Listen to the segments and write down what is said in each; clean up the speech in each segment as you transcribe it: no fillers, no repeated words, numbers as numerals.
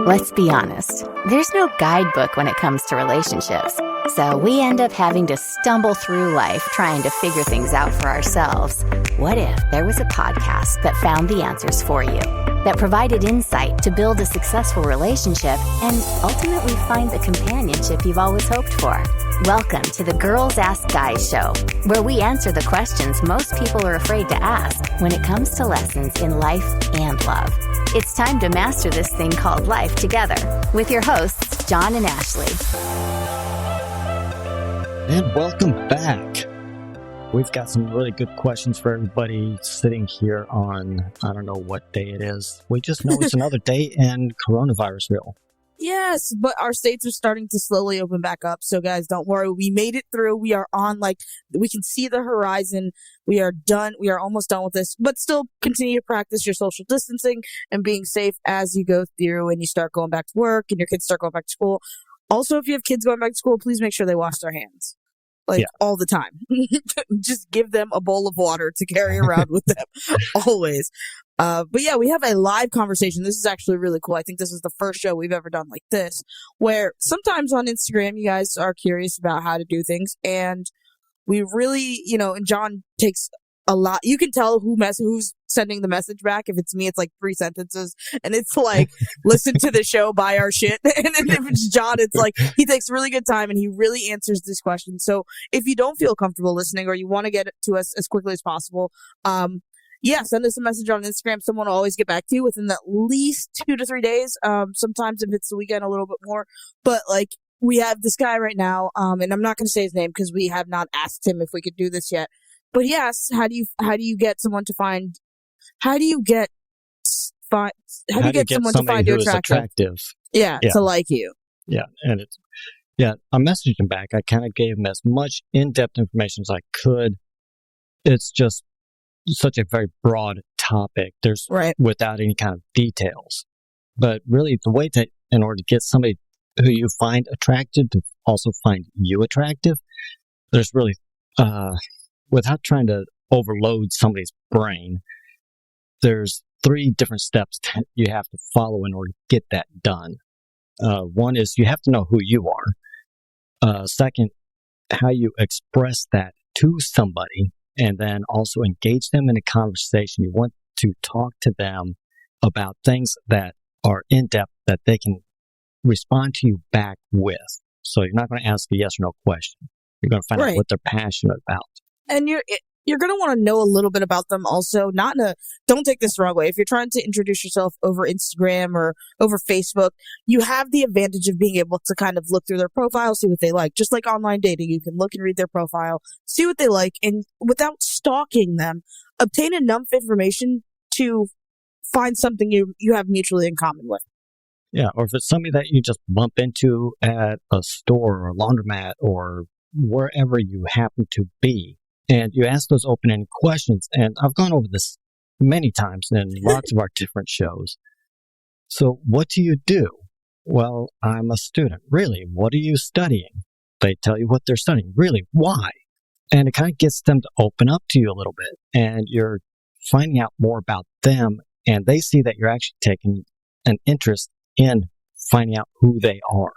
Let's be honest, there's no guidebook when it comes to relationships. So we end up having to stumble through life trying to figure things out for ourselves. What if there was a podcast that found the answers for you, that provided insight to build a successful relationship and ultimately find the companionship you've always hoped for? Welcome to the Girls Ask Guys show, where we answer the questions most people are afraid to ask when it comes to lessons in life and love. It's time to master this thing called life together with your hosts, John and Ashley. And welcome back. We've got some really good questions for everybody sitting here on, I don't know what day it is. We just know it's another day in coronavirusville. Yes, but our states are starting to slowly open back up. So guys, don't worry. We made it through. We are on, we can see the horizon. We are done. We are almost done with this, but still continue to practice your social distancing and being safe as you go through and you start going back to work and your kids start going back to school. Also, if you have kids going back to school, please make sure they wash their hands. All the time. Just give them a bowl of water to carry around with them always. But yeah, we have a live conversation. This is actually really cool. I think this is the first show we've ever done like this, where sometimes on Instagram, you guys are curious about how to do things. And we really, and John takes a lot. You can tell who's sending the message back. If it's me, it's like 3 sentences. And it's like, listen to the show, buy our shit. And then if it's John, it's like, he takes really good time and he really answers this question. So if you don't feel comfortable listening or you want to get it to us as quickly as possible, send us a message on Instagram. Someone will always get back to you within at least 2 to 3 days. Sometimes if it's the weekend, a little bit more. But we have this guy right now, and I'm not going to say his name because we have not asked him if we could do this yet. But yes, how do you get someone to find? How do you get someone to find you attractive? Yeah, to like you. Yeah, and I messaged him back. I kind of gave him as much in-depth information as I could. It's just such a very broad topic. There's without any kind of details. But really, the way that in order to get somebody who you find attractive to also find you attractive, there's really without trying to overload somebody's brain, there's 3 different steps that you have to follow in order to get that done. One is you have to know who you are. Second, how you express that to somebody, and then also engage them in a conversation. You want to talk to them about things that are in-depth that they can respond to you back with. So you're not going to ask a yes or no question. You're going to find out what they're passionate about. And you're going to want to know a little bit about them also. Don't take this the wrong way. If you're trying to introduce yourself over Instagram or over Facebook, you have the advantage of being able to kind of look through their profile, see what they like. Just like online dating, you can look and read their profile, see what they like, and without stalking them, obtain enough information to find something you have mutually in common with. Yeah, or if it's somebody that you just bump into at a store or a laundromat or wherever you happen to be, and you ask those open-ended questions, and I've gone over this many times in lots of our different shows. So what do you do? Well, I'm a student. Really? What are you studying? They tell you what they're studying. Really? Why? And it kind of gets them to open up to you a little bit, and you're finding out more about them, and they see that you're actually taking an interest in finding out who they are.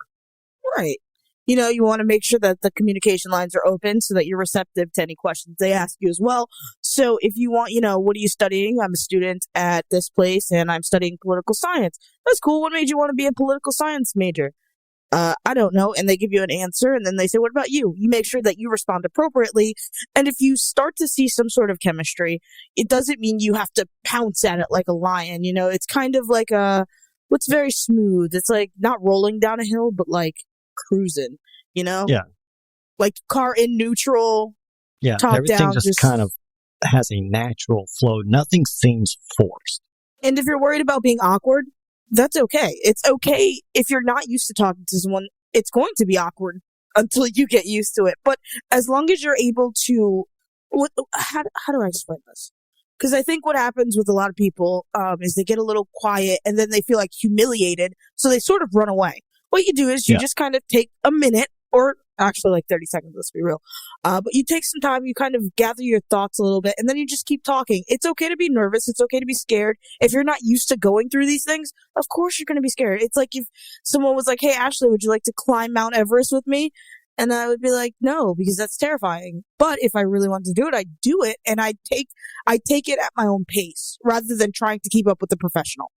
Right. You want to make sure that the communication lines are open so that you're receptive to any questions they ask you as well. So if you want, what are you studying? I'm a student at this place and I'm studying political science. That's cool. What made you want to be a political science major? I don't know. And they give you an answer and then they say, what about you? You make sure that you respond appropriately. And if you start to see some sort of chemistry, it doesn't mean you have to pounce at it like a lion. It's kind of like what's very smooth. It's like not rolling down a hill, but like cruising, Yeah. Like car in neutral. Yeah. Top everything down, just kind of has a natural flow. Nothing seems forced. And if you're worried about being awkward, that's okay. It's okay if you're not used to talking to someone. It's going to be awkward until you get used to it. But as long as you're able to, how do I explain this? Because I think what happens with a lot of people is they get a little quiet and then they feel like humiliated. So they sort of run away. What you do is you just kind of take a minute or Actually, like 30 seconds, let's be real. But you take some time, you kind of gather your thoughts a little bit, and then you just keep talking. It's okay to be nervous. It's okay to be scared. If you're not used to going through these things, of course you're going to be scared. It's like if someone was like, hey, Ashley, would you like to climb Mount Everest with me? And I would be like, no, because that's terrifying. But if I really want to do it, I do it, and I take it at my own pace rather than trying to keep up with the professional.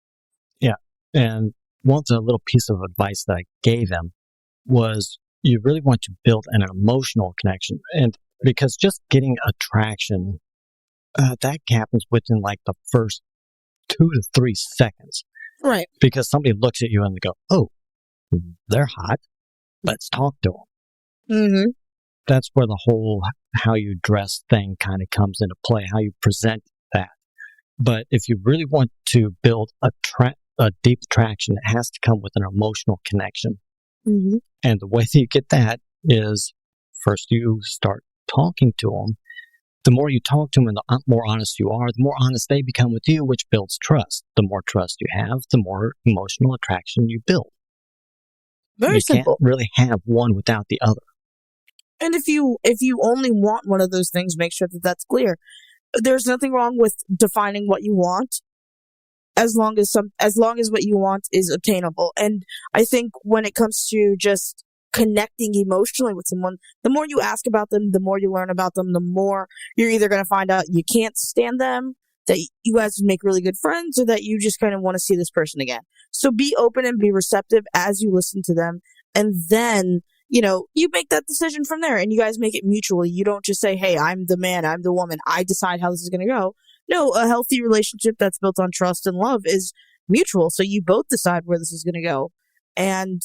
Yeah. And one little piece of advice that I gave him was you really want to build an emotional connection. And because just getting attraction, that happens within like the first 2 to 3 seconds. Right. Because somebody looks at you and they go, oh, they're hot. Let's talk to them. Mm-hmm. That's where the whole how you dress thing kind of comes into play, how you present that. But if you really want to build a deep attraction, it has to come with an emotional connection. Mm-hmm. And the way that you get that is first you start talking to them. The more you talk to them and the more honest you are, the more honest they become with you, which builds trust. The more trust you have, the more emotional attraction you build. Very simple. You can't really have one without the other. And if you only want one of those things, make sure that that's clear. There's nothing wrong with defining what you want, as long as what you want is obtainable. And I think when it comes to just connecting emotionally with someone, the more you ask about them, the more you learn about them, the more you're either going to find out you can't stand them, that you guys would make really good friends, or that you just kind of want to see this person again. So be open and be receptive as you listen to them, and then you make that decision from there, and you guys make it mutually. You don't just say, hey, I'm the man, I'm the woman, I decide how this is going to go. No, a healthy relationship that's built on trust and love is mutual. So you both decide where this is going to go. And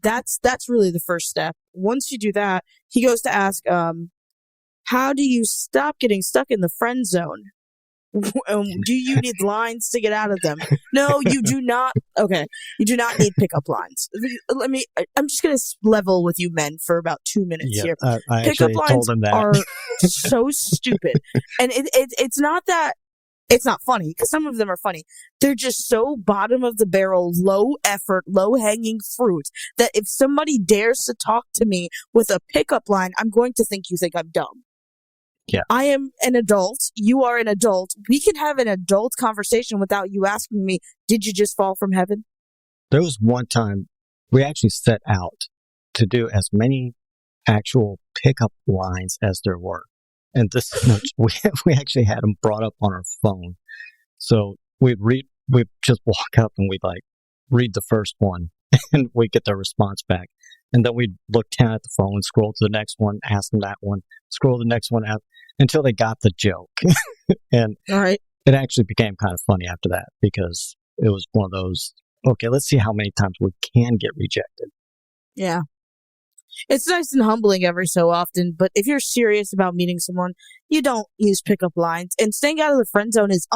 that's really the first step. Once you do that, he goes to ask, how do you stop getting stuck in the friend zone? Do you need lines to get out of them? No, you do not. Okay. You do not need pickup lines. I'm just going to level with you men for about 2 minutes here. I pickup lines told him that. are so stupid. And it's not that it's not funny, because some of them are funny. They're just so bottom of the barrel, low effort, low hanging fruit that if somebody dares to talk to me with a pickup line, I'm going to think you think I'm dumb. Yeah. I am an adult. You are an adult. We can have an adult conversation without you asking me, did you just fall from heaven? There was one time we actually set out to do as many actual pickup lines as there were. And this, we actually had them brought up on our phone. So we'd just walk up and we'd read the first one and we'd get their response back. And then we'd look down at the phone, scroll to the next one, ask them that one, scroll the next one out until they got the joke. And all right. It actually became kind of funny after that, because it was one of those, okay, let's see how many times we can get rejected. Yeah. It's nice and humbling every so often, but if you're serious about meeting someone, you don't use pickup lines. And staying out of the friend zone is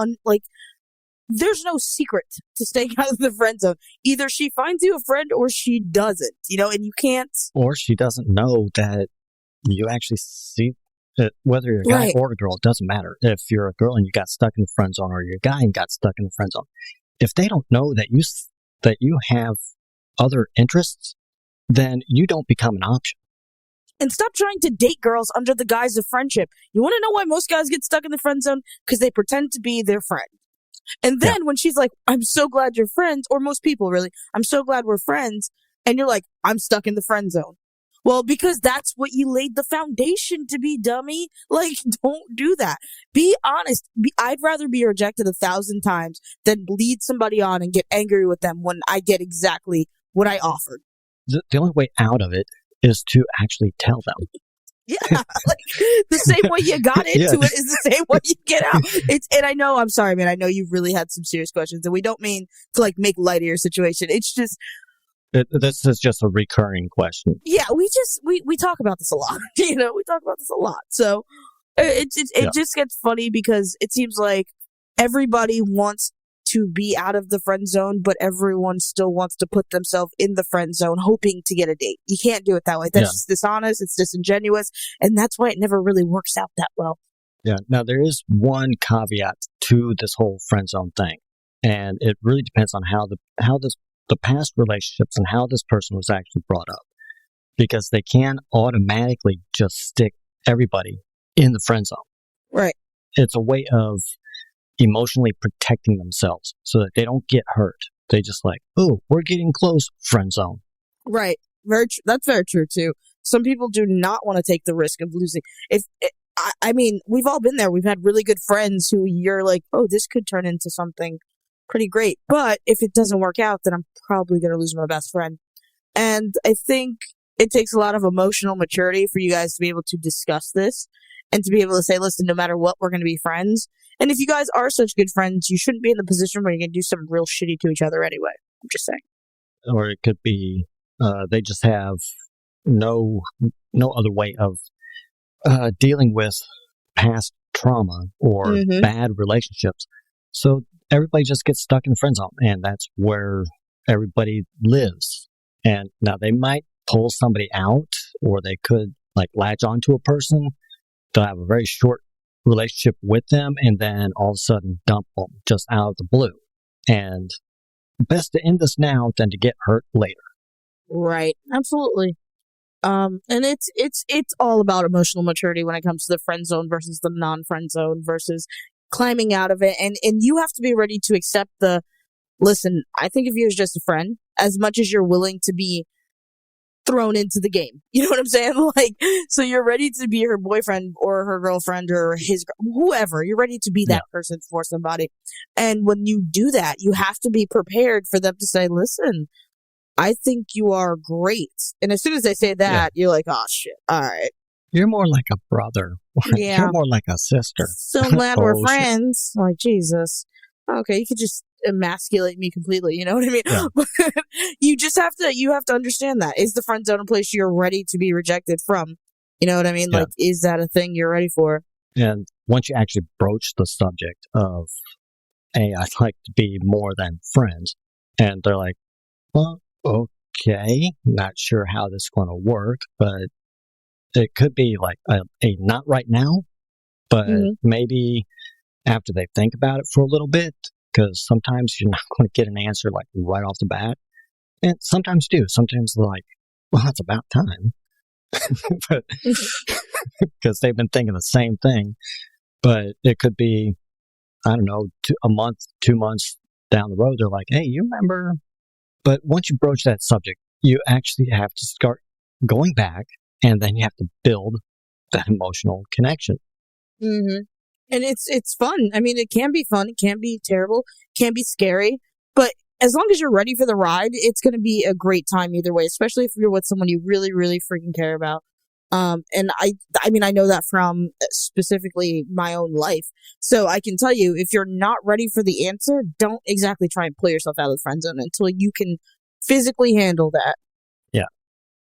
there's no secret to staying out of the friend zone. Either she finds you a friend or she doesn't, and you can't. Or she doesn't know that you actually see it, whether you're a guy or a girl, it doesn't matter. If you're a girl and you got stuck in the friend zone, or you're a guy and got stuck in the friend zone, if they don't know that you have other interests, then you don't become an option. And stop trying to date girls under the guise of friendship. You want to know why most guys get stuck in the friend zone? Because they pretend to be their friend. And then when she's like, I'm so glad you're friends, or most people really, I'm so glad we're friends. And you're like, I'm stuck in the friend zone. Well, because that's what you laid the foundation to be, dummy. Don't do that. Be honest. I'd rather be rejected 1,000 times than lead somebody on and get angry with them when I get exactly what I offered. The only way out of it is to actually tell them. Yeah, the same way you got into it is the same way you get out. And I know, I'm sorry, man. I know you've really had some serious questions, and we don't mean to make light of your situation. It's just this is just a recurring question. Yeah, we talk about this a lot. We talk about this a lot. So it just gets funny because it seems like everybody wants to be out of the friend zone, but everyone still wants to put themselves in the friend zone hoping to get a date. You can't do it that way. That's just dishonest. It's disingenuous. And that's why it never really works out that well. Yeah. Now, there is one caveat to this whole friend zone thing. And it really depends on how the past relationships and how this person was actually brought up. because they can't automatically just stick everybody in the friend zone. Right. It's a way of emotionally protecting themselves so that they don't get hurt. They just like, oh, we're getting close, friend zone. Right. That's very true too. Some people do not want to take the risk of losing. I mean, we've all been there. We've had really good friends who you're like, oh, this could turn into something pretty great. But if it doesn't work out, then I'm probably going to lose my best friend. And I think it takes a lot of emotional maturity for you guys to be able to discuss this and to be able to say, listen, no matter what, we're going to be friends. And if you guys are such good friends, you shouldn't be in the position where you're going to do something real shitty to each other anyway. I'm just saying. Or it could be they just have no other way of dealing with past trauma or bad relationships. So everybody just gets stuck in the friend zone, and that's where everybody lives. And now they might pull somebody out, or they could like latch onto a person. They'll have a very short relationship with them, and then all of a sudden dump them just out of the blue. And best to end this now than to get hurt later. Right. Absolutely. And it's all about emotional maturity when it comes to the friend zone versus the non-friend zone versus climbing out of it. And you have to be ready to accept listen, I think of you as just a friend as much as you're willing to be thrown into the game. You know what I'm saying? Like, so you're ready to be her boyfriend or her girlfriend or whoever. You're ready to be that person for somebody. And when you do that, you have to be prepared for them to say, listen, I think you are great. And as soon as they say that, you're like, oh shit. All right. You're more like a brother. Yeah. You're more like a sister. So I'm glad we're friends. Like, Jesus. Okay. You could just emasculate me completely. You know what I mean? Yeah. you have to understand that. Is the friend zone a place you're ready to be rejected from? You know what I mean? Yeah. Like, is that a thing you're ready for? And once you actually broach the subject of, hey, I'd like to be more than friends. And they're like, well, okay, not sure how this is going to work, but it could be like a not right now, but maybe after they think about it for a little bit, because sometimes you're not going to get an answer like right off the bat. And sometimes do. Sometimes they're like, well, it's about time. Because they've been thinking the same thing. But it could be, I don't know, a month, 2 months down the road, they're like, hey, you remember? But once you broach that subject, you actually have to start going back, and then you have to build that emotional connection. Mm-hmm. And it's fun. I mean, it can be fun. It can be terrible. It can be scary. But as long as you're ready for the ride, it's going to be a great time either way, especially if you're with someone you really, really freaking care about. And I mean, I know that from specifically my own life. So I can tell you, if you're not ready for the answer, don't exactly try and pull yourself out of the friend zone until you can physically handle that. Yeah.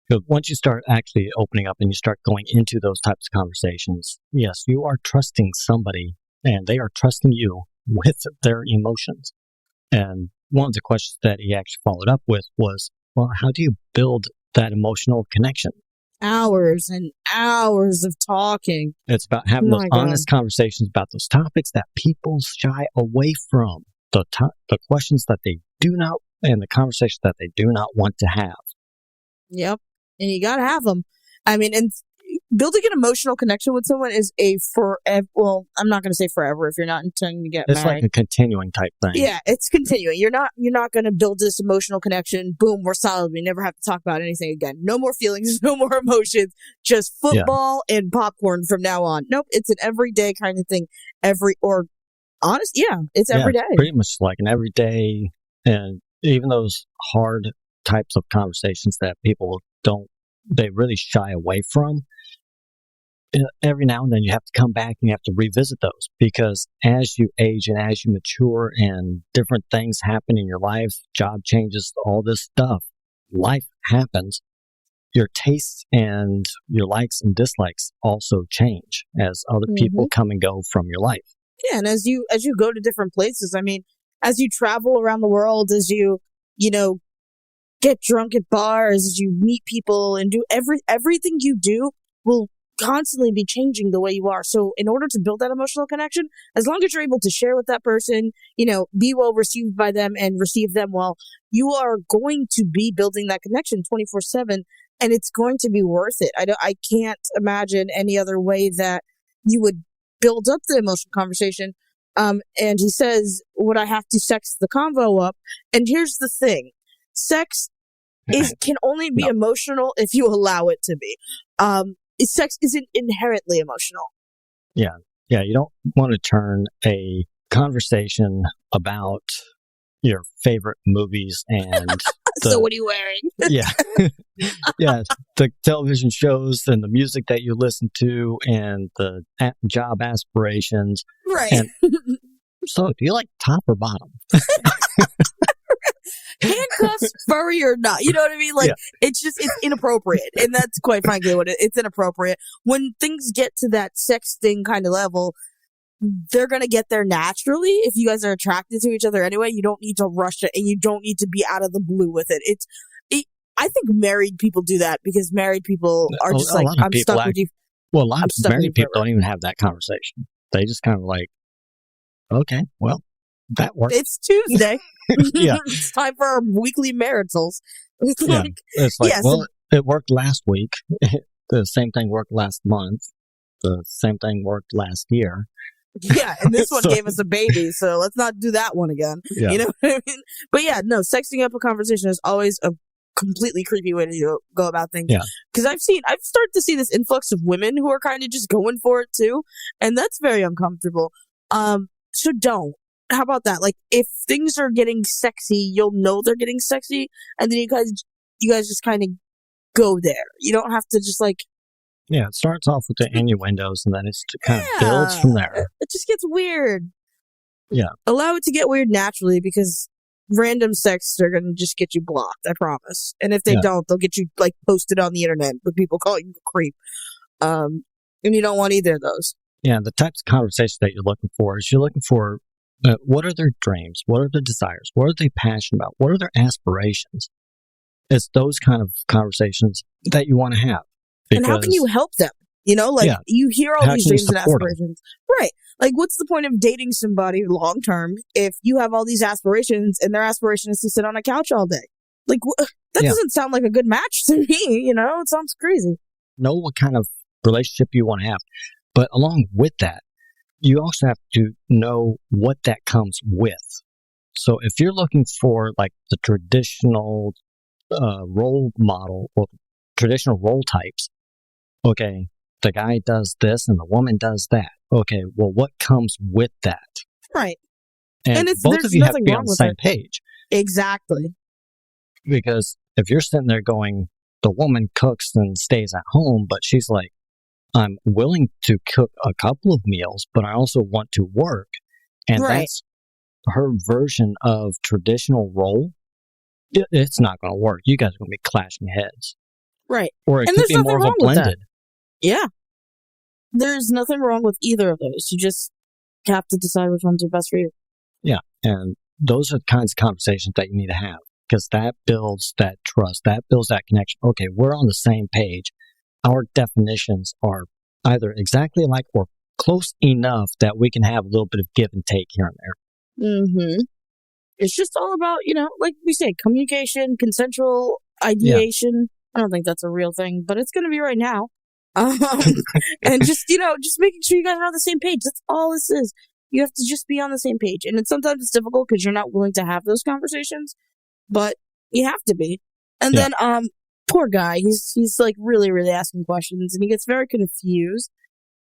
Because once you start actually opening up and you start going into those types of conversations, yes, you are trusting somebody and they are trusting you with their emotions. And one of the questions that he actually followed up with was, well, how do you build that emotional connection? Hours and hours of talking. It's about having those honest conversations about those topics that people shy away from. The questions that they do not, and the conversations that they do not want to have. Yep. And you got to have them. I mean, and building an emotional connection with someone is forever. Well, I'm not going to say forever if you're not intending to get married. It's like a continuing type thing. Yeah, it's continuing. You're not going to build this emotional connection. Boom, we're solid. We never have to talk about anything again. No more feelings, no more emotions. Just football and popcorn from now on. Nope, it's an everyday kind of thing. It's every day. Pretty much like an everyday, and even those hard types of conversations that people they really shy away from. Every now and then you have to come back and you have to revisit those, because as you age and as you mature and different things happen in your life, job changes, all this stuff, life happens. Your tastes and your likes and dislikes also change as other people come and go from your life. Yeah, and as you go to different places, I mean, as you travel around the world, as you get drunk at bars, as you meet people and do everything you do will constantly be changing the way you are. So in order to build that emotional connection, as long as you're able to share with that person, be well received by them and receive them well, you are going to be building that connection 24/7. and it's going to be worth it. I can't imagine any other way that you would build up the emotional conversation. And he says, would I have to sex the convo up? And here's the thing. Sex can only be emotional if you allow it to be. Sex isn't inherently emotional. Yeah. Yeah. You don't want to turn a conversation about your favorite movies and so what are you wearing? Yeah. Yeah. The television shows and the music that you listen to and the job aspirations. Right. And so do you like top or bottom? Handcuffs, furry or not. You know what I mean? Like, it's inappropriate. And that's quite frankly what it's inappropriate. When things get to that sexting kind of level, they're going to get there naturally. If you guys are attracted to each other anyway, you don't need to rush it and you don't need to be out of the blue with it. I think married people do that because married people are just like, I'm stuck with you. Well, a lot of married people don't even have that conversation. They just kind of like, okay, well, that works. It's Tuesday. Yeah. It's time for our weekly maritals. It's like, well, it worked last week. The same thing worked last month. The same thing worked last year. Yeah, and this one gave us a baby, so let's not do that one again. Yeah. You know what I mean? But yeah, no, sexting up a conversation is always a completely creepy way to go about things. Yeah. Because I've started to see this influx of women who are kind of just going for it too, and that's very uncomfortable. So don't. How about that? Like, if things are getting sexy, you'll know they're getting sexy, and then you guys just kind of go there. You don't have to just like. Yeah, it starts off with the innuendos, and then it kind of builds from there. It just gets weird. Yeah. Allow it to get weird naturally, because random sex are going to just get you blocked, I promise. And if they don't, they'll get you, like, posted on the internet with people calling you a creep. And you don't want either of those. Yeah, the types of conversations that you're looking for is you're looking for what are their dreams? What are their desires? What are they passionate about? What are their aspirations? It's those kind of conversations that you want to have. And how can you help them? You know, like, you hear all these dreams and aspirations. Right. Like, what's the point of dating somebody long term if you have all these aspirations and their aspiration is to sit on a couch all day? Like, that doesn't sound like a good match to me, you know? It sounds crazy. Know what kind of relationship you want to have. But along with that, you also have to know what that comes with. So if you're looking for, like, the traditional role model or traditional role types, okay, the guy does this and the woman does that. Okay, well, what comes with that? Right. And both of you have to be on the same page. Exactly. Because if you're sitting there going, the woman cooks and stays at home, but she's like, I'm willing to cook a couple of meals, but I also want to work. And that's her version of traditional role. It's not going to work. You guys are going to be clashing heads. Right. Or it could be more of a blended. Yeah. There's nothing wrong with either of those. You just have to decide which ones are best for you. Yeah. And those are the kinds of conversations that you need to have, because that builds that trust. That builds that connection. Okay, we're on the same page. Our definitions are either exactly alike or close enough that we can have a little bit of give and take here and there. Mm-hmm. It's just all about, you know, like we say, communication, consensual ideation. I don't think that's a real thing, but it's going to be right now. And just, you know, just making sure you guys are on the same page. That's all this is. You have to just be on the same page. And sometimes it's difficult because you're not willing to have those conversations, but you have to be. And then, poor guy, he's like really, really asking questions, and he gets very confused.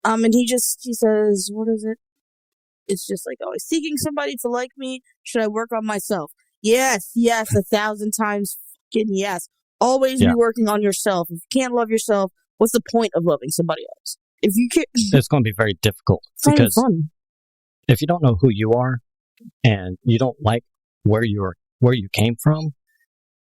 And he says, what is it? It's just like, oh, seeking somebody to like me. Should I work on myself? Yes, 1,000 times fucking yes. Always be working on yourself. If you can't love yourself, what's the point of loving somebody else? If you can't, it's going to be very difficult because if you don't know who you are and you don't like where you came from,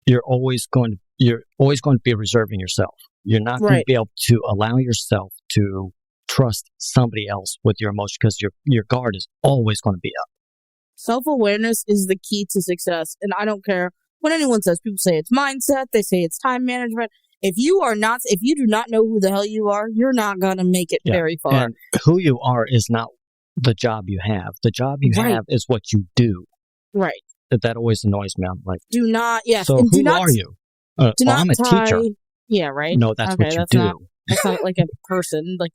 you're always going to be reserving yourself. You're not going to be able to allow yourself to trust somebody else with your emotions because your guard is always going to be up. Self-awareness is the key to success, and I don't care what anyone says. People say it's mindset. They say it's time management. If you do not know who the hell you are, you're not going to make it very far. And who you are is not the job you have. The job you have is what you do. Right. That always annoys me. I'm like, do not, so who are you? I'm a teacher. Yeah, right. No, that's what you do. That's not like a person. Like,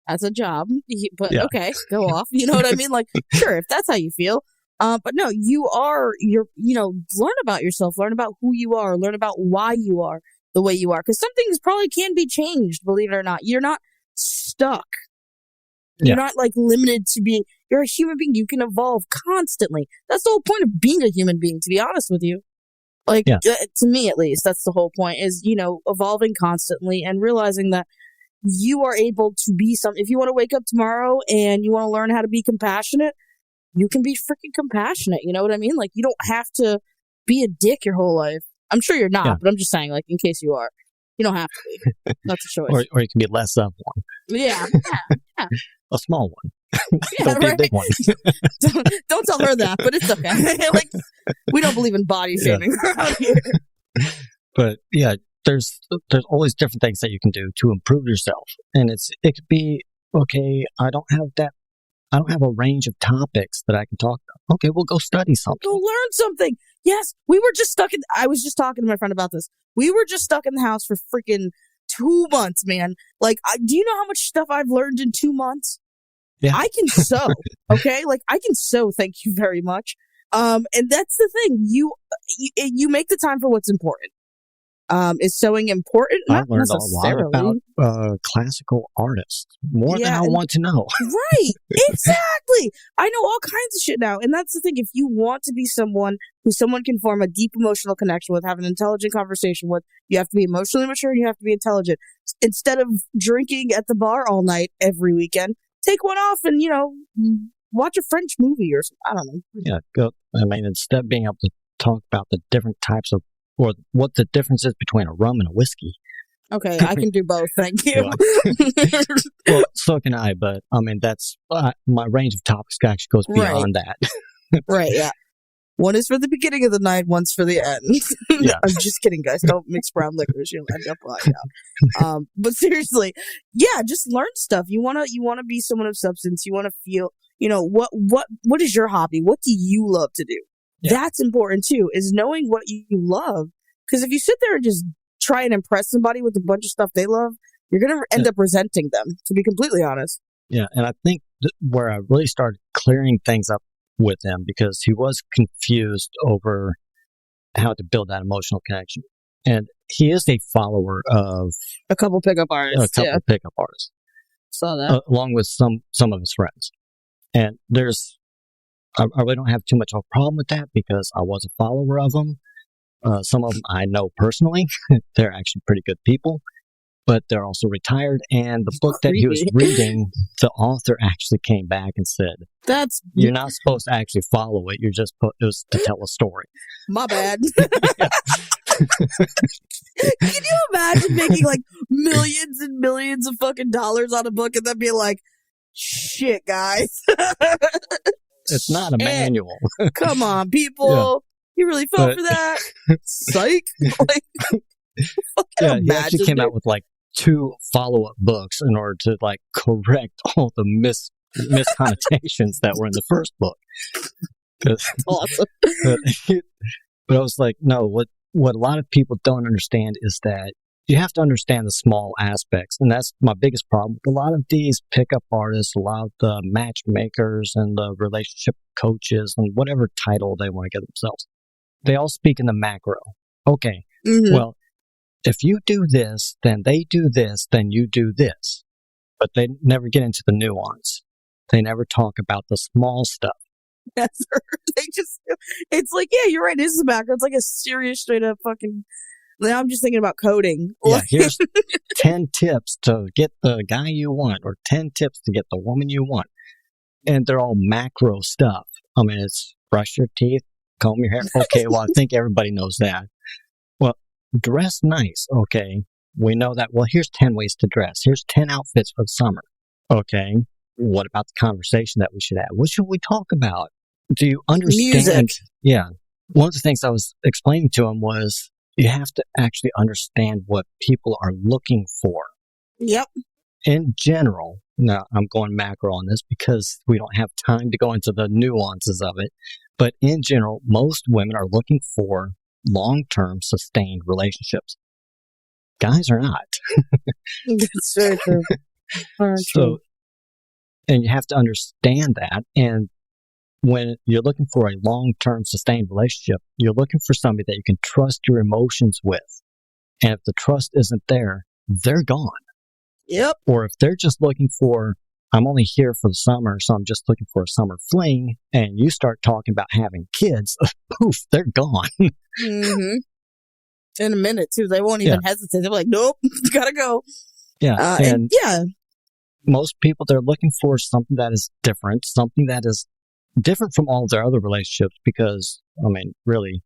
that's a job. But okay, go off. You know what I mean? Like, sure, if that's how you feel. But no, learn about yourself, learn about who you are, learn about why you are the way you are. Because some things probably can be changed, believe it or not. You're not stuck. You're not like limited to being, you're a human being. You can evolve constantly. That's the whole point of being a human being, to be honest with you. Like, to me at least, that's the whole point is, evolving constantly and realizing that you are able to be if you want to wake up tomorrow and you want to learn how to be compassionate, you can be freaking compassionate. You know what I mean? Like, you don't have to be a dick your whole life. I'm sure you're not, but I'm just saying, like, in case you are, you don't have to be. That's a choice. Or you can be less of one. Yeah. A small one. Don't be a big one. don't tell her that, but it's okay. Like, we don't believe in body shaming around here. But yeah, there's always different things that you can do to improve yourself. And it could be, okay, I don't have a range of topics that I can talk about. Okay, we'll go study something. Go learn something. Yes, we were just I was just talking to my friend about this. We were just stuck in the house for freaking 2 months, man. Like, do you know how much stuff I've learned in 2 months? Yeah. I can sew, okay? Like, I can sew, thank you very much. And that's the thing. You make the time for what's important. Is sewing important? Not I learned necessarily. A lot about classical artists. More than I want to know. Right. Exactly. I know all kinds of shit now. And that's the thing. If you want to be someone who someone can form a deep emotional connection with, have an intelligent conversation with, you have to be emotionally mature and you have to be intelligent. Instead of drinking at the bar all night every weekend, take one off and, watch a French movie or something. I don't know. Yeah. Instead of being able to talk about the different types of, or what the difference is between a rum and a whiskey. Okay, I can do both. Thank you. Well, so can I, but that's my range of topics actually goes beyond that. Right, yeah. One is for the beginning of the night, one's for the end. Yeah. I'm just kidding, guys. Don't mix brown liquors. You'll end up lying out. But seriously, just learn stuff. You wanna be someone of substance. You wanna feel, what is your hobby? What do you love to do? Yeah. That's important too, is knowing what you love. Because if you sit there and just try and impress somebody with a bunch of stuff they love, you're going to end up resenting them, to be completely honest. Yeah, and I think where I really started clearing things up with him, because he was confused over how to build that emotional connection. And he is a follower of a couple pickup artists. Saw that. Along with some of his friends. And I really don't have too much of a problem with that because I was a follower of them. Some of them I know personally. They're actually pretty good people, but they're also retired. And the book that he was reading, the author actually came back and said, you're not supposed to actually follow it. You're just it was to tell a story. My bad. Can you imagine making like millions and millions of fucking dollars on a book and then being like, shit, guys. It's not a manual. Come on, people. Yeah. You really fell for that? Psych. He actually came out with like 2 follow-up books in order to like correct all the misconnotations that were in the first book. That's awesome. But I was like, no, what a lot of people don't understand is that you have to understand the small aspects. And that's my biggest problem. A lot of these pickup artists, a lot of the matchmakers and the relationship coaches and whatever title they want to give themselves, they all speak in the macro. Okay, well, if you do this, then they do this, then you do this. But they never get into the nuance. They never talk about the small stuff. Yes, it's like, yeah, you're right. It is a macro. It's like a serious, straight up fucking. Now I'm just thinking about coding. Yeah, here's 10 tips to get the guy you want, or 10 tips to get the woman you want. And they're all macro stuff. It's brush your teeth, comb your hair. Okay, well, I think everybody knows that. Well, dress nice. Okay, we know that. Well, here's 10 ways to dress. Here's 10 outfits for the summer. Okay, what about the conversation that we should have? What should we talk about? Do you understand? Music. Yeah. One of the things I was explaining to him was, you have to actually understand what people are looking for. Yep. In general, now I'm going macro on this because we don't have time to go into the nuances of it, but in general, most women are looking for long-term sustained relationships. guys are not. It's very true. So, and you have to understand that. And when you're looking for a long-term sustained relationship, you're looking for somebody that you can trust your emotions with. And if the trust isn't there, they're gone. Yep. Or if they're just looking for, I'm only here for the summer, so I'm just looking for a summer fling, and you start talking about having kids, poof, they're gone. Mm-hmm. In a minute, too. They won't even hesitate. They're like, nope, gotta go. Yeah. And most people, they're looking for something that is different, something that is different from all of their other relationships, because, I mean, really,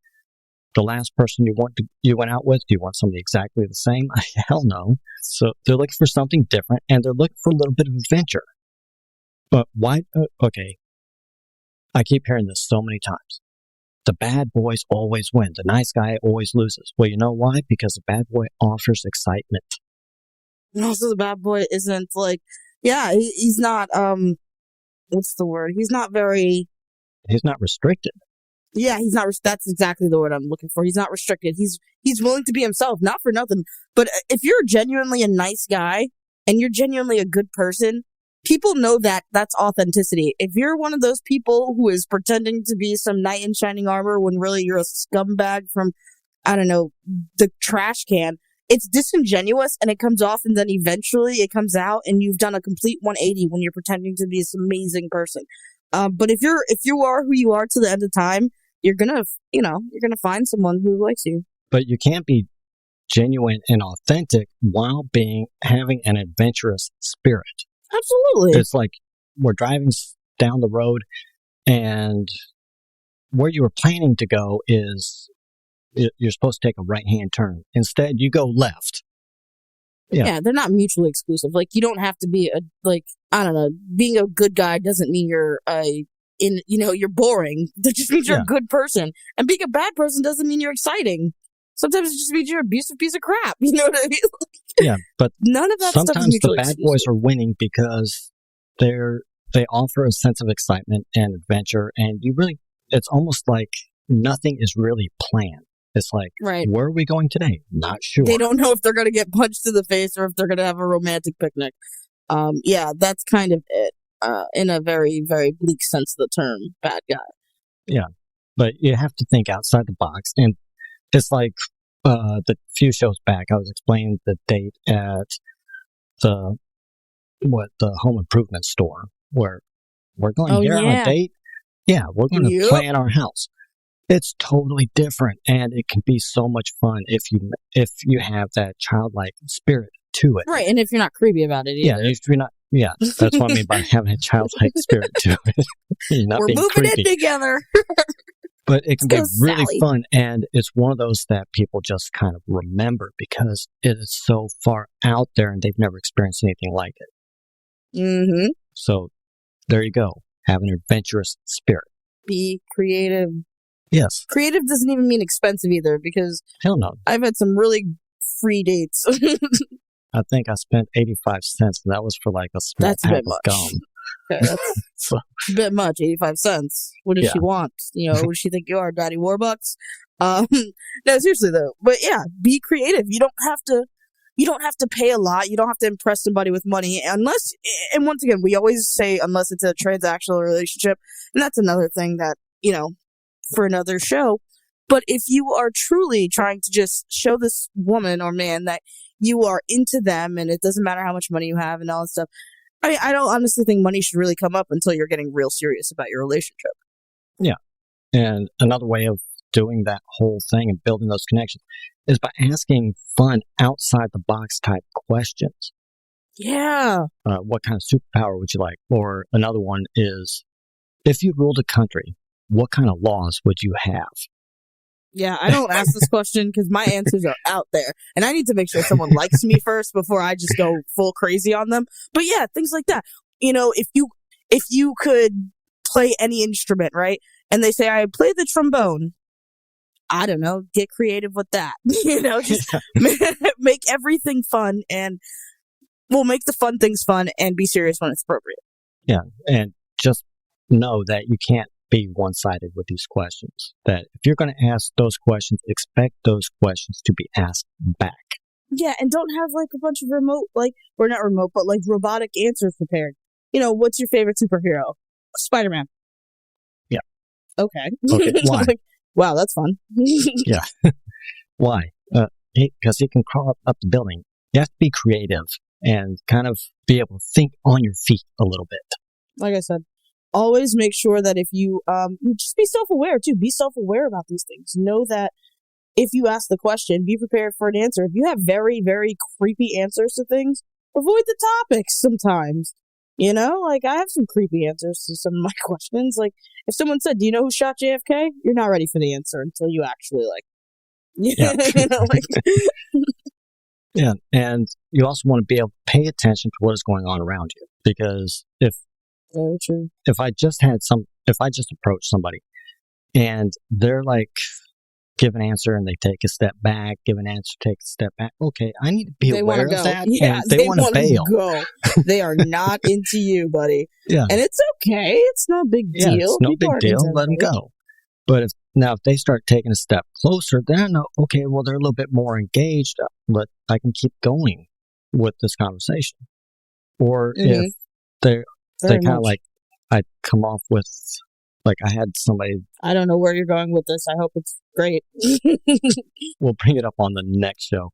the last person you went out with, do you want somebody exactly the same? Hell no. So they're looking for something different, and they're looking for a little bit of adventure. But why? Okay. I keep hearing this so many times. The bad boys always win. The nice guy always loses. Well, you know why? Because the bad boy offers excitement. And also the bad boy isn't like, he's not, what's the word? He's not restricted. Yeah, he's not, that's exactly the word I'm looking for. He's not restricted. He's willing to be himself, not for nothing. But if you're genuinely a nice guy and you're genuinely a good person, people know that that's authenticity. If you're one of those people who is pretending to be some knight in shining armor when really you're a scumbag from, I don't know, the trash can, it's disingenuous and it comes off, and then eventually it comes out and you've done a complete 180 when you're pretending to be this amazing person. But if you are who you are to the end of time, you're gonna find someone who likes you. But you can't be genuine and authentic while having an adventurous spirit. Absolutely. It's like we're driving down the road, and where you were planning to go is you're supposed to take a right-hand turn. Instead, you go left. Yeah, they're not mutually exclusive. Like, you don't have to be being a good guy doesn't mean you're you're boring. That just means you're a good person. And being a bad person doesn't mean you're exciting. Sometimes it just means you're an abusive piece of crap. You know what I mean? Yeah, but none of that stuff is sometimes mutually the bad exclusive. boys are winning because they offer a sense of excitement and adventure, and it's almost like nothing is really planned. It's like, where are we going today? Not sure. They don't know if they're going to get punched in the face or if they're going to have a romantic picnic. That's kind of it, in a very, very bleak sense of the term, bad guy. Yeah. But you have to think outside the box. And it's like the few shows back, I was explaining the date at the home improvement store where we're going on a date. Yeah, we're going to plan our house. It's totally different, and it can be so much fun if you have that childlike spirit to it. Right, and if you're not creepy about it either. Yeah, if you're not. Yeah, that's what I mean by having a childlike spirit to it. We're moving creepy. in together. But it can be really fun, and it's one of those that people just kind of remember because it is so far out there, and they've never experienced anything like it. Mm-hmm. So there you go. Have an adventurous spirit. Be creative. Yes. Creative doesn't even mean expensive either, because hell no. I've had some really free dates. I think I spent 85 cents, and that was for like a small pack of gum. Okay, that's a bit much, 85 cents. What does she want? What does she think you are, Daddy Warbucks? No, seriously though. But yeah, be creative. You don't have to pay a lot. You don't have to impress somebody with money unless, and once again, we always say unless it's a transactional relationship, and that's another thing that, for another show. But if you are truly trying to just show this woman or man that you are into them, and it doesn't matter how much money you have and all that stuff, I don't honestly think money should really come up until you're getting real serious about your relationship. Yeah. And another way of doing that whole thing and building those connections is by asking fun outside the box type questions. Yeah. What kind of superpower would you like? Or another one is, if you ruled a country, what kind of laws would you have? Yeah, I don't ask this question because my answers are out there. And I need to make sure someone likes me first before I just go full crazy on them. But yeah, things like that. If you could play any instrument, right? And they say, I play the trombone. I don't know, get creative with that. Just make everything fun, and we'll make the fun things fun and be serious when it's appropriate. Yeah, and just know that you can't be one-sided with these questions. That if you're going to ask those questions, expect those questions to be asked back. Yeah, and don't have like a bunch of remote, like, or not remote, but like robotic answers prepared. What's your favorite superhero? Spider-Man. Yeah. Okay. Why? Like, wow, that's fun. Yeah. Why? Because he can crawl up the building. You have to be creative and kind of be able to think on your feet a little bit. Like I said, always make sure that if you just be self-aware too. Be self-aware about these things. Know that if you ask the question, be prepared for an answer. If you have very, very creepy answers to things, avoid the topics sometimes. Like I have some creepy answers to some of my questions. Like if someone said, "Do you know who shot JFK?" You're not ready for the answer until you actually Yeah. Yeah, and you also want to be able to pay attention to what is going on around you, because if I just approach somebody and they're like, give an answer and they take a step back, give an answer, take a step back. Okay, I need to be aware of that. Yeah, and they want to bail. Go. They are not into you, buddy. Yeah, and it's okay. It's no big deal. It's no big deal. Let them go. But if they start taking a step closer, then I know, okay, well, they're a little bit more engaged, but I can keep going with this conversation. Or if they kind of like, I come off with, like I had somebody. I don't know where you're going with this. I hope it's great. We'll bring it up on the next show.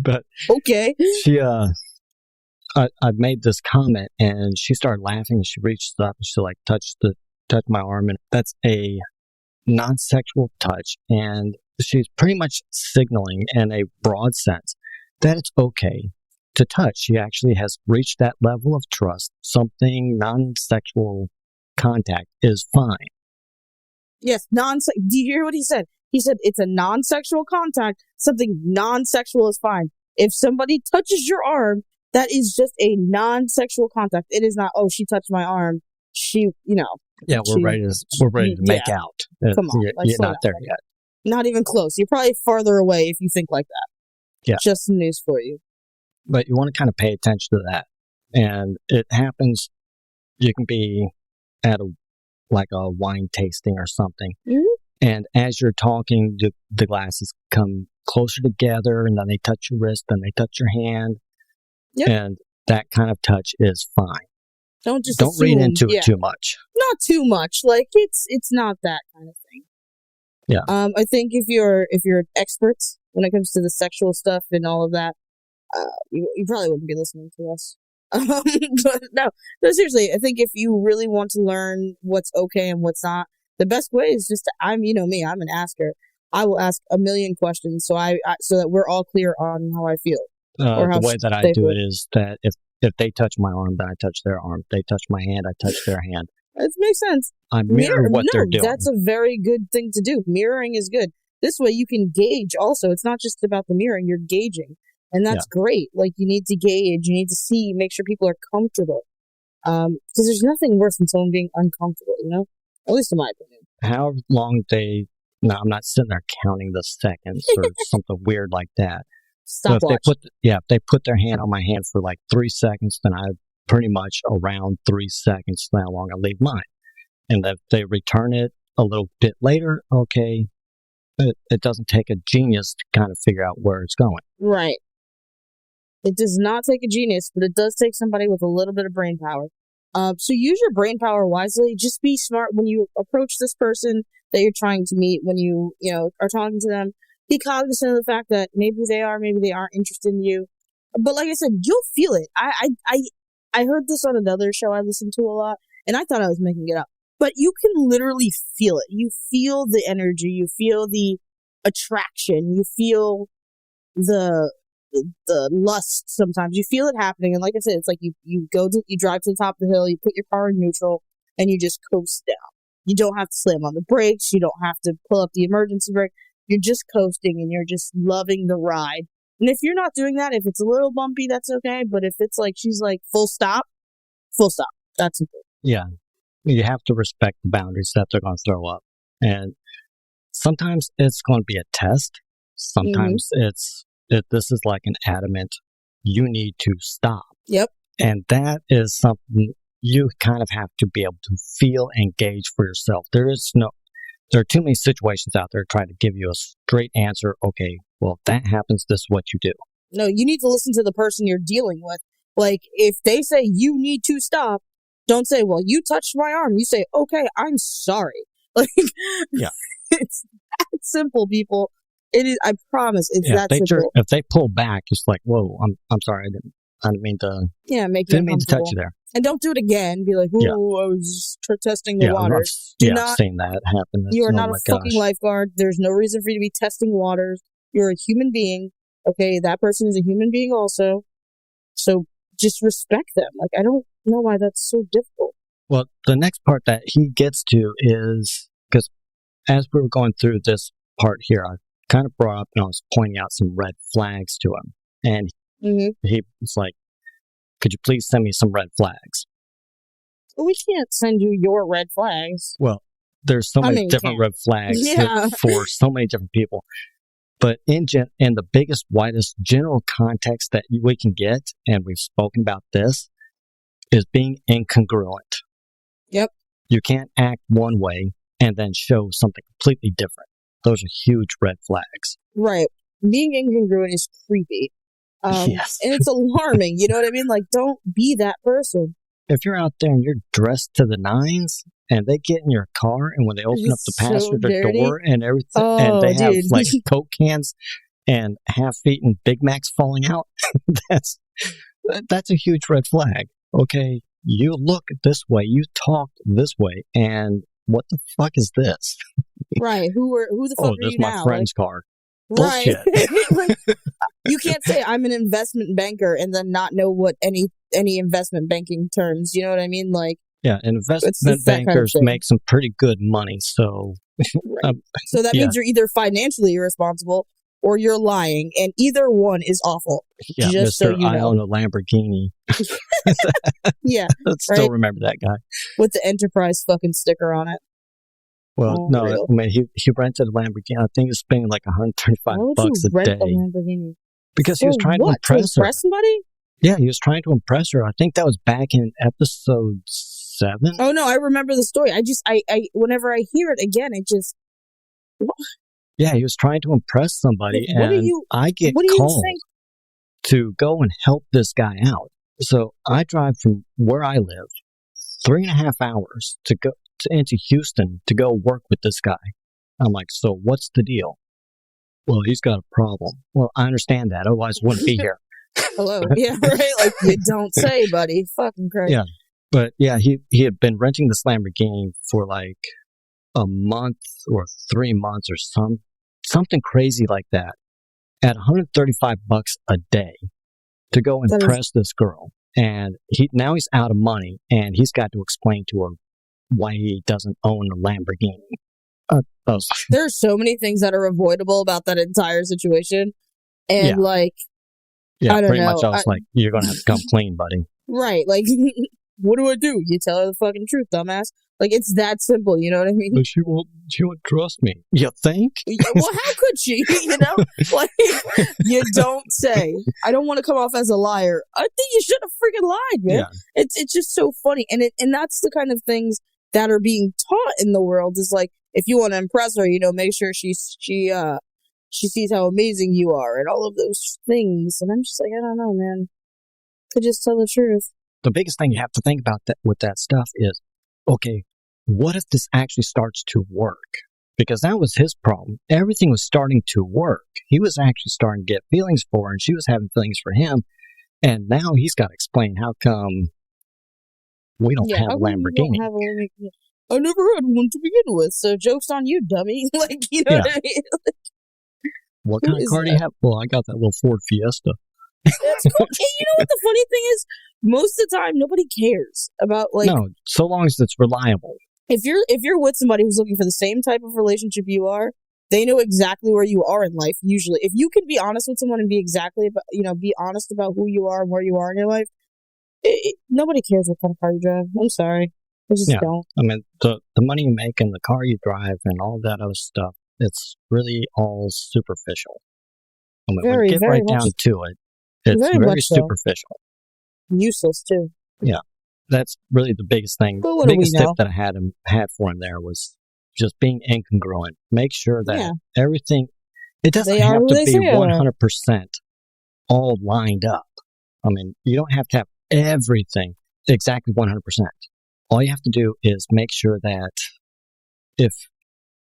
But okay. She, I made this comment and she started laughing and she reached up and she like touched my arm, and that's a non-sexual touch, and she's pretty much signaling in a broad sense that it's okay to touch. She actually has reached that level of trust. Something non-sexual contact is fine. Yes, do you hear what he said? He said it's a non-sexual contact. Something non-sexual is fine. If somebody touches your arm, that is just a non-sexual contact. It is not, oh, she touched my arm. She, Yeah, we're ready to make out. Come on. You're not there yet. Not even close. You're probably farther away if you think like that. Yeah. Just some news for you. But you want to kind of pay attention to that. And it happens, you can be at a wine tasting or something. Mm-hmm. And as you're talking, the glasses come closer together, and then they touch your wrist, then they touch your hand. Yep. And that kind of touch is fine. Don't read into it too much. Not too much. Like it's not that kind of thing. Yeah. I think if you're an expert when it comes to the sexual stuff and all of that, you probably wouldn't be listening to us. But no, seriously, I think if you really want to learn what's okay and what's not, the best way is just I'm me, I'm an asker. I will ask a million questions so so that we're all clear on how I feel. The way that I do it is that if they touch my arm, then I touch their arm. If they touch my hand, I touch their hand. That makes sense. I mirror what they're doing. That's a very good thing to do. Mirroring is good. This way you can gauge also. It's not just about the mirroring, you're gauging. And that's great. Like you need to gauge, you need to see, make sure people are comfortable. Because there's nothing worse than someone being uncomfortable, At least in my opinion. However long I'm not sitting there counting the seconds or something weird like that. Stopwatch. If they put their hand on my hand for like 3 seconds, then I pretty much around 3 seconds how long I leave mine. And if they return it a little bit later, okay, it doesn't take a genius to kind of figure out where it's going. Right. It does not take a genius, but it does take somebody with a little bit of brain power. So use your brain power wisely. Just be smart when you approach this person that you're trying to meet, when you are talking to them. Be cognizant of the fact that maybe they aren't interested in you. But like I said, you'll feel it. I heard this on another show I listened to a lot, and I thought I was making it up. But you can literally feel it. You feel the energy. You feel the attraction. You feel the lust sometimes. You feel it happening. And like I said, it's like you drive to the top of the hill, you put your car in neutral, and you just coast down. You don't have to slam on the brakes. You don't have to pull up the emergency brake. You're just coasting and you're just loving the ride. And if you're not doing that, if it's a little bumpy, that's okay. But if it's like, she's like, full stop. That's important. Yeah. You have to respect the boundaries that they're going to throw up. And sometimes it's going to be a test. Sometimes this is like an adamant, you need to stop. Yep. And that is something you kind of have to be able to feel and gauge for yourself. there are too many situations out there trying to give you a straight answer. Okay, well, if that happens, this is what you do. No, you need to listen to the person you're dealing with. Like, if they say you need to stop, don't say, well, you touched my arm. You say, okay, I'm sorry. Like, yeah. It's that simple, people. It is. I promise, it's that simple. If they pull back, it's like, whoa, I'm sorry, I didn't mean to. Yeah, didn't mean to touch you there. And don't do it again. Be like, oh, I was testing the waters. I've seen that happen. You are not a fucking lifeguard. There's no reason for you to be testing waters. You're a human being. Okay, that person is a human being also. So just respect them. Like, I don't know why that's so difficult. Well, the next part that he gets to is, because as we were going through this part here, I kind of brought up and I was pointing out some red flags to him. And he was like, could you please send me some red flags? We can't send you your red flags. Well, there's so many different red flags for so many different people. But in the biggest, widest general context that we can get, and we've spoken about this, is being incongruent. Yep. You can't act one way and then show something completely different. Those are huge red flags. Right. Being incongruent is creepy. Yes. And it's alarming. You know what I mean? Like, don't be that person. If you're out there and you're dressed to the nines and they get in your car and when they open up the passenger door and everything, and they have like Coke cans and half-eaten Big Macs falling out, that's a huge red flag. Okay, you look this way, you talk this way, and what the fuck is this? Right. Who the fuck are you now? Oh, this is my friend's car. Right. Like, you can't say I'm an investment banker and then not know what any investment banking terms. You know what I mean? Like, yeah, investment bankers kind of make some pretty good money. So, right. So that means you're either financially irresponsible or you're lying, and either one is awful. Yeah, just Mr. So you know. I own a Lamborghini. Yeah, I still remember that guy with the Enterprise fucking sticker on it. Well, no, I mean, he rented a Lamborghini. I think he was spending like $135 a day. A Lamborghini? Because he was trying to impress her. Somebody? Yeah, he was trying to impress her. I think that was back in episode 7. Oh no, I remember the story. I whenever I hear it again, it just. Yeah, he was trying to impress somebody, and I get called to go and help this guy out. So I drive from where I live 3.5 hours to go into Houston to go work with this guy. I'm like, so what's the deal? Well, he's got a problem. Well, I understand that. Otherwise, I wouldn't be here. Hello. Yeah, right. Like, you don't say, buddy. Fucking crazy. Yeah. But yeah, he had been renting this Lamborghini for like a month or 3 months or something crazy like that at $135 a day to go impress this girl. And now he's out of money and he's got to explain to her why he doesn't own a Lamborghini. There are so many things that are avoidable about that entire situation. And yeah, I don't pretty know. much I was like, you're going to have to come clean, buddy. Right. Like, what do? You tell her the fucking truth, dumbass. Like, it's that simple, you know what I mean? But she won't trust me. You think? Well, how could she? You know? Like, you don't say. I don't want to come off as a liar. I think you should have freaking lied, man. Yeah. It's just so funny. And that's the kind of things that are being taught in the world is like, if you want to impress her, you know, make sure she sees how amazing you are and all of those things. And I'm just like, I don't know, man. Could just tell the truth. The biggest thing you have to think about with that stuff is, okay, what if this actually starts to work? Because that was his problem. Everything was starting to work. He was actually starting to get feelings for her, and she was having feelings for him. And now he's got to explain how come we don't have a Lamborghini. I never had one to begin with, so joke's on you, dummy. Like, you know what I mean? What kind of car do you have? Well, I got that little Ford Fiesta. That's cool. And you know what the funny thing is? Most of the time, nobody cares about, like... No, so long as it's reliable. If you're with somebody who's looking for the same type of relationship you are, they know exactly where you are in life, usually. If you can be honest with someone and be honest about who you are and where you are in your life, nobody cares what kind of car you drive. I'm sorry. I just don't. I mean, the money you make and the car you drive and all that other stuff, it's really all superficial. I mean, when you get right down to it, it's very superficial. Useless, too. Yeah. That's really the biggest thing. The biggest tip that I had for him there was just being incongruent. Make sure that everything, it doesn't have to be 100% all lined up. I mean, you don't have to have everything exactly 100%. All you have to do is make sure that if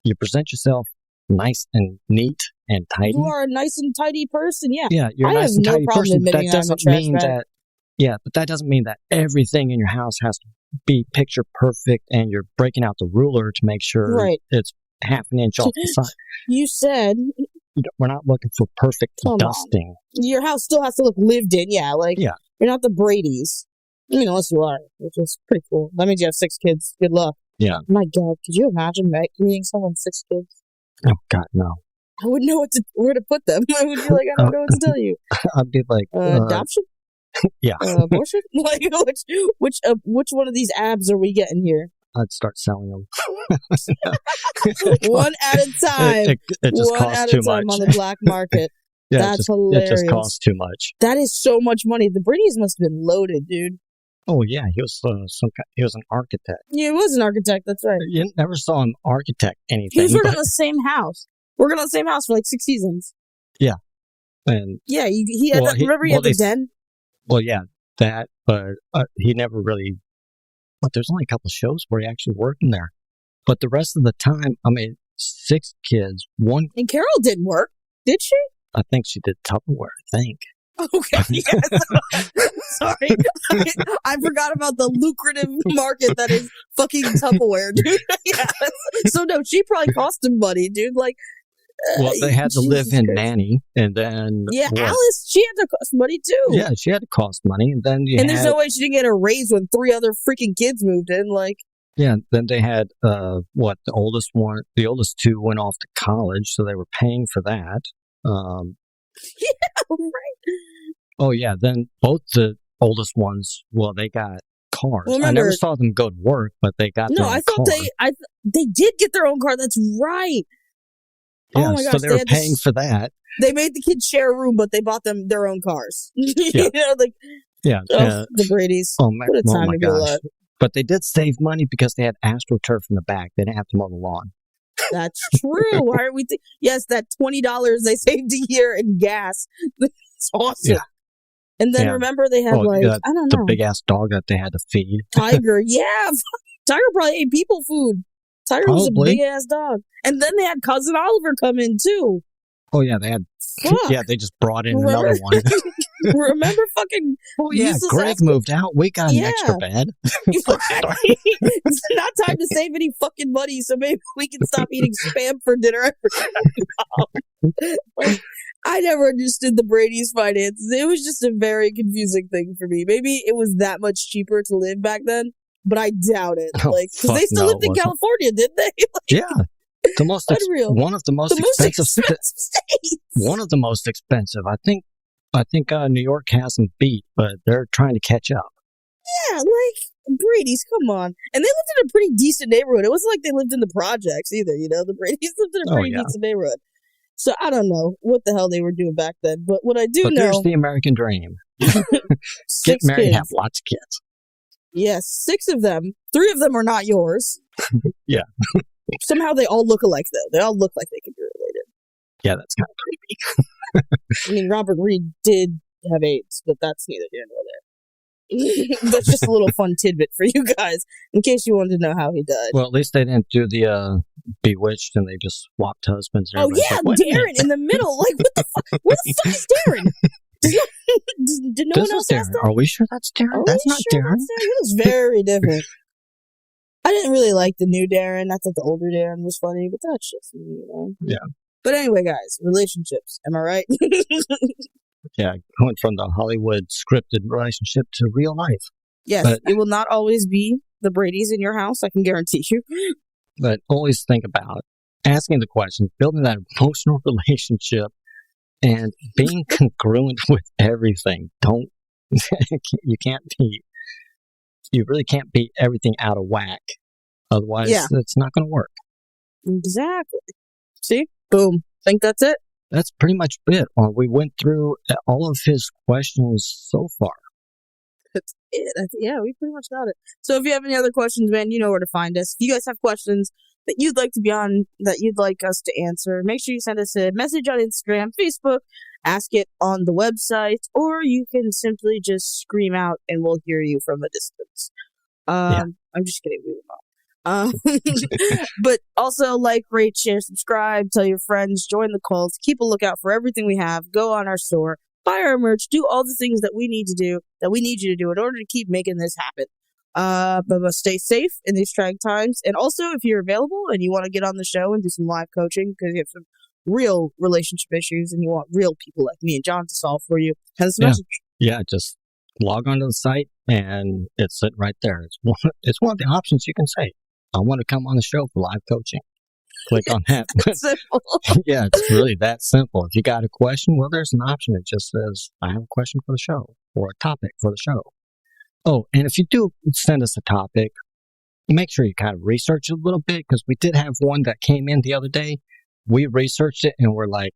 you present yourself nice and neat and tidy. You are a nice and tidy person, yeah. Yeah, you're a nice and tidy person. That doesn't mean that, but that doesn't mean that everything in your house has to be picture perfect and you're breaking out the ruler to make sure it's half an inch off the side. You said... We're not looking for perfect dusting. Your house still has to look lived in, You're not the Bradys. I mean, unless you are, which is pretty cool. That means you have 6 kids. Good luck. Yeah. My God, could you imagine meeting someone with 6 kids? Oh, God, no. I wouldn't know where to put them. I would be like, I don't know what to tell you. I'd be like... adoption? Yeah. Abortion? Like, which one of these abs are we getting here? I'd start selling them. One at a time. It just costs too much. On the black market. That's hilarious. It just costs too much. That is so much money. The Bradys must have been loaded, dude. Oh yeah, he was he was an architect. Yeah, he was an architect. That's right. You never saw him architect anything. He was working on the same house. Working on the same house for like 6 seasons. Yeah, and he had. Remember, he had the den. Well, yeah, that, but he never really. But there's only a couple of shows where he actually worked in there. But the rest of the time, I mean, 6 kids, one. And Carol didn't work, did she? I think she did Tupperware, I think. Okay, yes. Sorry. I forgot about the lucrative market that is fucking Tupperware, dude. Yeah. So, no, she probably cost him money, dude. Like, well, they had to live in nanny, and then Alice, she had to cost money too. Yeah, she had to cost money, and then there's no way she didn't get a raise when 3 other freaking kids moved in. Like, yeah, then they had the oldest 2 went off to college, so they were paying for that. Yeah, right. Oh yeah, then both the oldest ones, they got cars. Well, remember, I never saw them go to work, but they got their own car. They did get their own car. That's right. Yeah, oh my gosh, so they were paying for that. They made the kids share a room, but they bought them their own cars. You know, like the Bradys. Oh my gosh! But they did save money because they had AstroTurf in the back. They didn't have to mow the lawn. That's true. Why aren't we? Yes, that $20 they saved a year in gas. It's awesome. Yeah. And then remember they had I don't know, the big ass dog that they had to feed. Tiger, yeah. Tiger probably ate people food. Tiger was a big ass dog. And then they had Cousin Oliver come in too. Oh yeah, they had. Yeah, they just brought in another one. Remember fucking? Oh yeah, Greg moved out. We got an extra bed. It's not time to save any fucking money, so maybe we can stop eating Spam for dinner. I never understood the Brady's finances. It was just a very confusing thing for me. Maybe it was that much cheaper to live back then, but I doubt it. Because they still lived in California, didn't they? Yeah. One of the most expensive states. One of the most expensive. I think New York has them beat, but they're trying to catch up. Yeah, like Brady's, come on. And they lived in a pretty decent neighborhood. It wasn't like they lived in the projects either, you know. The Brady's lived in a pretty decent neighborhood. So I don't know what the hell they were doing back then. But what I do know, there's the American dream. Get married, have lots of kids. Yes, 6 of them. 3 of them are not yours. Yeah. Somehow they all look alike, though. They all look like they could be related. Yeah, that's kind of creepy. I mean, Robert Reed did have AIDS, but that's neither here nor there. That's just a little fun tidbit for you guys, in case you wanted to know how he died. Well, at least they didn't do the Bewitched, and they just swapped husbands. And yeah, like, Darren in the middle. Like, what the fuck? Where the fuck is Darren? Did no one else ask that? Are we sure that's Darren? That's not Darren. He looks very different. I didn't really like the new Darren. I thought the older Darren was funny, but that's just me, you know? Yeah. But anyway, guys, relationships. Am I right? Yeah, going from the Hollywood scripted relationship to real life. Yes, but it will not always be the Bradys in your house, I can guarantee you. But always think about asking the questions, building that emotional relationship, and being congruent with everything. You really can't be everything out of whack. Otherwise, it's not going to work. Exactly. See? Boom. Think that's it? That's pretty much it. We went through all of his questions so far. That's it. Yeah, we pretty much got it. So if you have any other questions, man, you know where to find us. If you guys have questions, that you'd like to be on, that you'd like us to answer, make sure you send us a message on Instagram, Facebook, ask it on the website, or you can simply just scream out and we'll hear you from a distance. I'm just kidding. We will not. But also like, rate, share, subscribe, tell your friends, join the cult, keep a lookout for everything we have, go on our store, buy our merch, do all the things that we need to do, that we need you to do in order to keep making this happen. But stay safe in these trying times. And also, if you're available and you want to get on the show and do some live coaching because you have some real relationship issues and you want real people like me and John to solve for you, send us a message. Yeah, just log onto the site and it's sitting right there. It's one of the options you can say, I want to come on the show for live coaching. Click on that. Simple. Yeah, it's really that simple. If you got a question, well, there's an option. It just says, I have a question for the show or a topic for the show. Oh, and if you do send us a topic, make sure you kind of research it a little bit because we did have one that came in the other day. We researched it and we're like,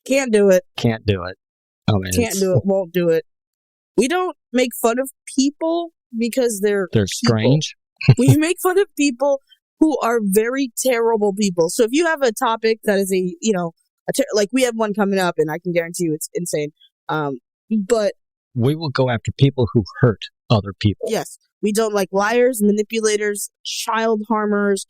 can't do it. Can't do it. I mean, can't do it. Won't do it. We don't make fun of people because they're strange. We make fun of people who are very terrible people. So if you have a topic that is like we have one coming up and I can guarantee you it's insane. But we will go after people who hurt other people. Yes. We don't like liars, manipulators, child harmers,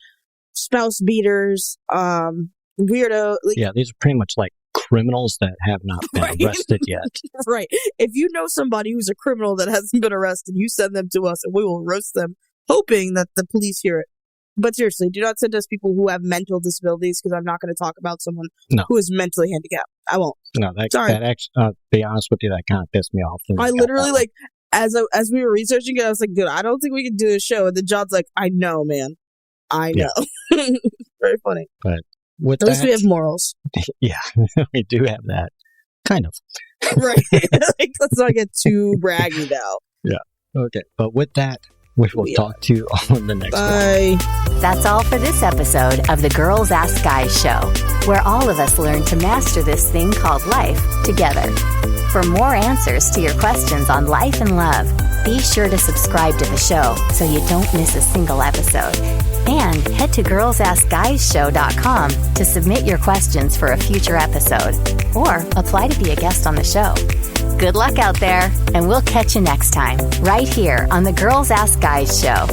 spouse beaters, weirdo. Yeah, these are pretty much like criminals that have not been arrested yet. Right. If you know somebody who's a criminal that hasn't been arrested, you send them to us and we will roast them, hoping that the police hear it. But seriously, do not send us people who have mental disabilities because I'm not going to talk about someone who is mentally handicapped. I won't. No, that actually, be honest with you, that kind of pissed me off. I literally, like, as we were researching it, I was like, dude, I don't think we can do a show. And then John's like, I know, man. I know. Yeah. Very funny. But with at least we have morals. Yeah, we do have that. Kind of. Right. Like, let's not get too braggy now. Yeah. Okay. But with that, we will talk to you on the next one. That's all for this episode of the Girls Ask Guys show, where all of us learn to master this thing called life together. For more answers to your questions on life and love, be sure to subscribe to the show so you don't miss a single episode. And head to girlsaskguyshow.com to submit your questions for a future episode or apply to be a guest on the show. Good luck out there, and we'll catch you next time, right here on the Girls Ask Guys show.